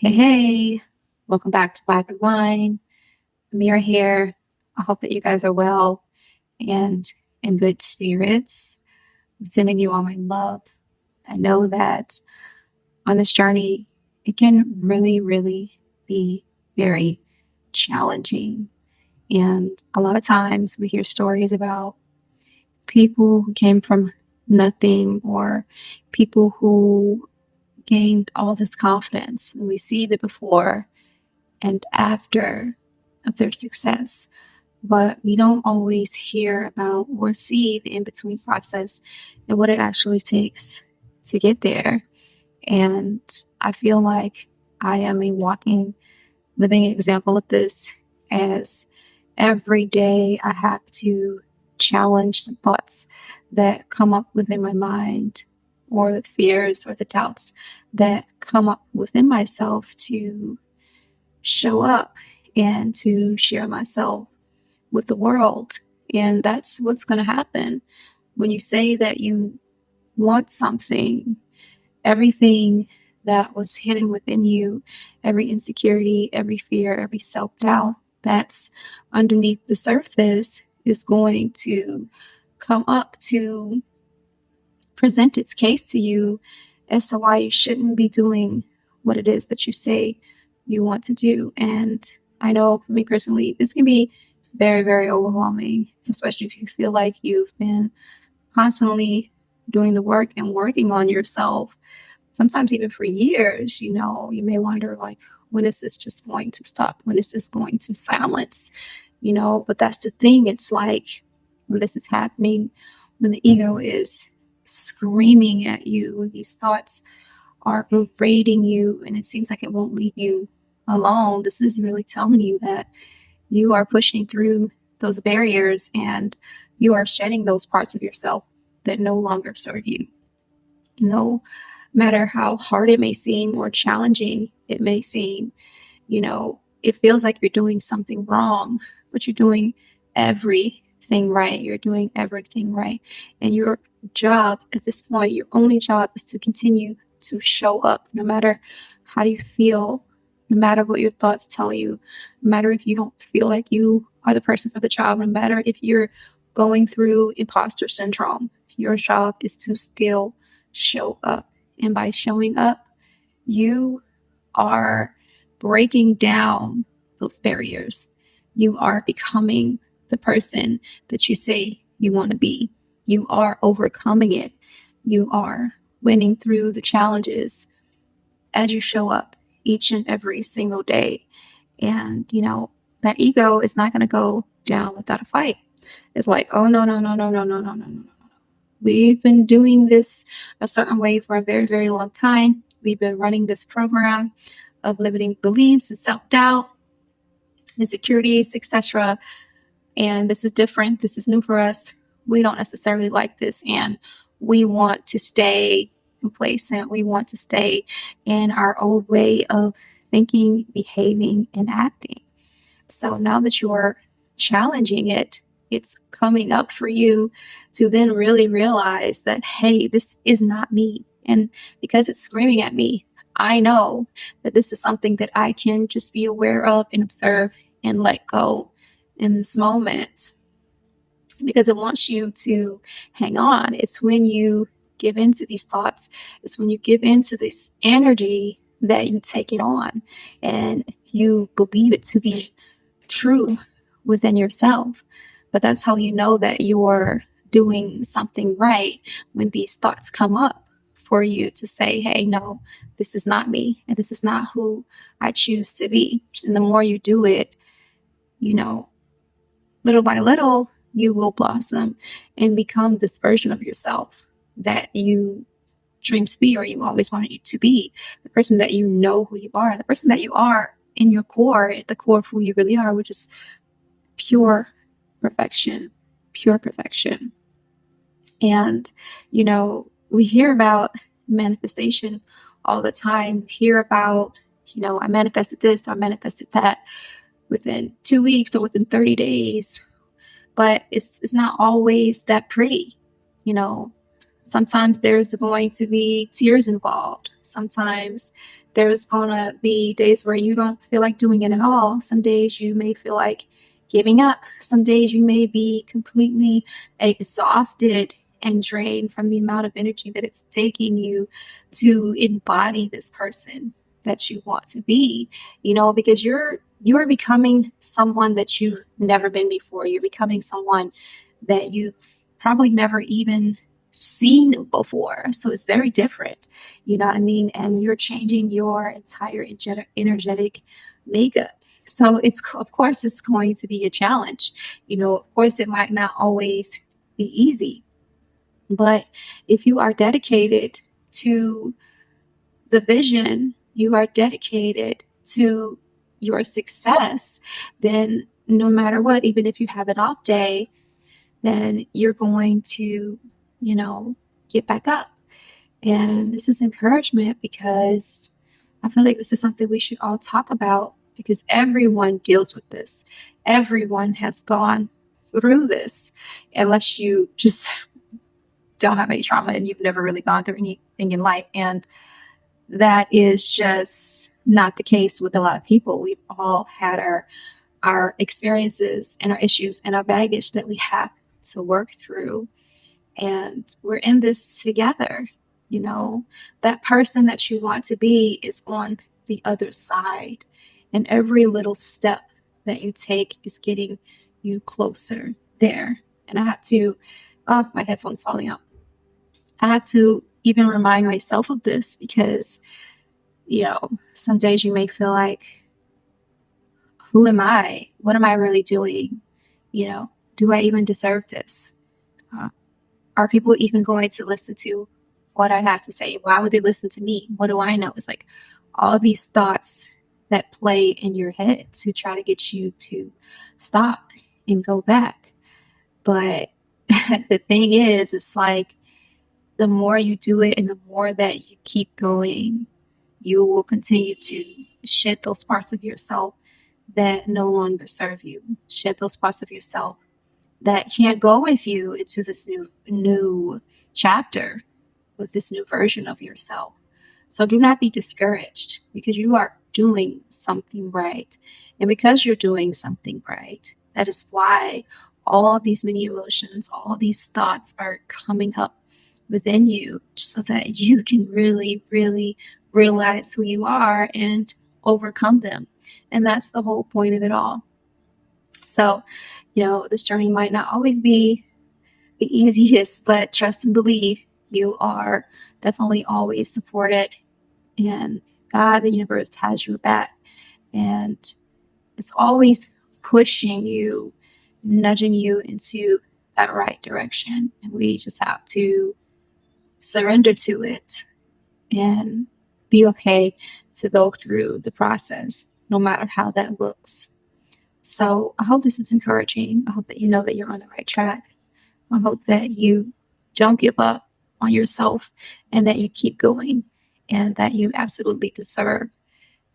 Hey, welcome back to Black and Wine. Amira here. I hope that you guys are well and in good spirits. I'm sending you all my love. I know that on this journey, it can really be very challenging. And a lot of times we hear stories about people who came from nothing or people who gained all this confidence. And we see the before and after of their success. But we don't always hear about or see the in between process and what it actually takes to get there. And I feel like I am a walking, living example of this, as every day I have to challenge the thoughts that come up within my mind, or the fears or the doubts that come up within myself, to show up and to share myself with the world. And that's what's going to happen when you say that you want something. Everything that was hidden within you, every insecurity, every fear, every self-doubt that's underneath the surface, is going to come up to present its case to you as to why you shouldn't be doing what it is that you say you want to do. And I know for me personally, this can be very overwhelming, especially if you feel like you've been constantly doing the work and working on yourself, sometimes even for years. You may wonder, like, when is this just going to stop? When is this going to silence? But that's the thing. It's like, when this is happening, when the ego is screaming at you, when these thoughts are berating you and it seems like it won't leave you alone, this is really telling you that you are pushing through those barriers and you are shedding those parts of yourself that no longer serve you. No matter how hard it may seem or challenging it may seem, it feels like you're doing something wrong, but you're doing everything right. You're doing everything right. And your job at this point, your only job, is to continue to show up no matter how you feel, no matter what your thoughts tell you, no matter if you don't feel like you are the person for the job, no matter if you're going through imposter syndrome. Your job is to still show up. And by showing up, you are breaking down those barriers. You are becoming the person that you say you want to be. You are overcoming it. You are winning through the challenges as you show up each and every single day. And, that ego is not going to go down without a fight. It's like, oh, no. We've been doing this a certain way for a very long time. We've been running this program of limiting beliefs and self-doubt, insecurities, etc. And this is different. This is new for us. We don't necessarily like this. And we want to stay complacent. We want to stay in our old way of thinking, behaving, and acting. So now that you're challenging it, it's coming up for you to then really realize that, hey, this is not me. And because it's screaming at me, I know that this is something that I can just be aware of and observe and let go in this moment, because it wants you to hang on. It's when you give into these thoughts, it's when you give into this energy that you take it on and you believe it to be true within yourself. But that's how you know that you're doing something right, when these thoughts come up for you to say, hey, no, this is not me, and this is not who I choose to be. And the more you do it, little by little, you will blossom and become this version of yourself that you dream to be, or you always wanted you to be, the person that you know who you are, the person that you are in your core, at the core of who you really are, which is pure perfection. And, we hear about manifestation all the time. We hear about, I manifested this, I manifested that within 2 weeks or within 30 days. But it's not always that pretty. Sometimes there's going to be tears involved. Sometimes There's gonna be days where you don't feel like doing it at all. Some days you may feel like giving up. Some days you may be completely exhausted and drained from the amount of energy that it's taking you to embody this person that you want to be, because you're becoming someone that you've never been before. You're becoming someone that you probably never even seen before. So it's very different. You know what I mean? And you're changing your entire energetic makeup. So of course, it's going to be a challenge. Of course, it might not always be easy, but if you are dedicated to the vision, you are dedicated to your success, then no matter what, even if you have an off day, then you're going to, get back up. And this is encouragement because I feel like this is something we should all talk about because everyone deals with this. Everyone has gone through this, unless you just don't have any trauma and you've never really gone through anything in life. And that is just not the case with a lot of people. We've all had our experiences and our issues and our baggage that we have to work through. And we're in this together. That person that you want to be is on the other side. And every little step that you take is getting you closer there. And I have to, oh, my headphone's falling out. I have to even remind myself of this because, some days you may feel like, who am I? What am I really doing? Do I even deserve this? Uh, are people even going to listen to what I have to say? Why would they listen to me? What do I know? It's like all of these thoughts that play in your head to try to get you to stop and go back. But the thing is, it's like the more you do it and the more that you keep going, you will continue to shed those parts of yourself that no longer serve you. Shed those parts of yourself that can't go with you into this new chapter with this new version of yourself. So do not be discouraged because you are doing something right. And because you're doing something right, that is why all these many emotions, all these thoughts are coming up within you so that you can really, really realize who you are and overcome them. And that's the whole point of it all. So, this journey might not always be the easiest, but trust and believe you are definitely always supported, and God, the universe has your back, and it's always pushing you, nudging you into that right direction. And we just have to surrender to it and be okay to go through the process, no matter how that looks. So I hope this is encouraging. I hope that you know that you're on the right track. I hope that you don't give up on yourself and that you keep going and that you absolutely deserve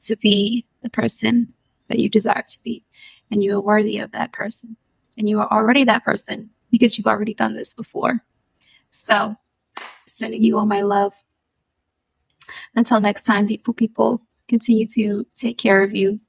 to be the person that you desire to be. And you are worthy of that person. And you are already that person because you've already done this before. So sending you all my love. Until next time, beautiful people, continue to take care of you.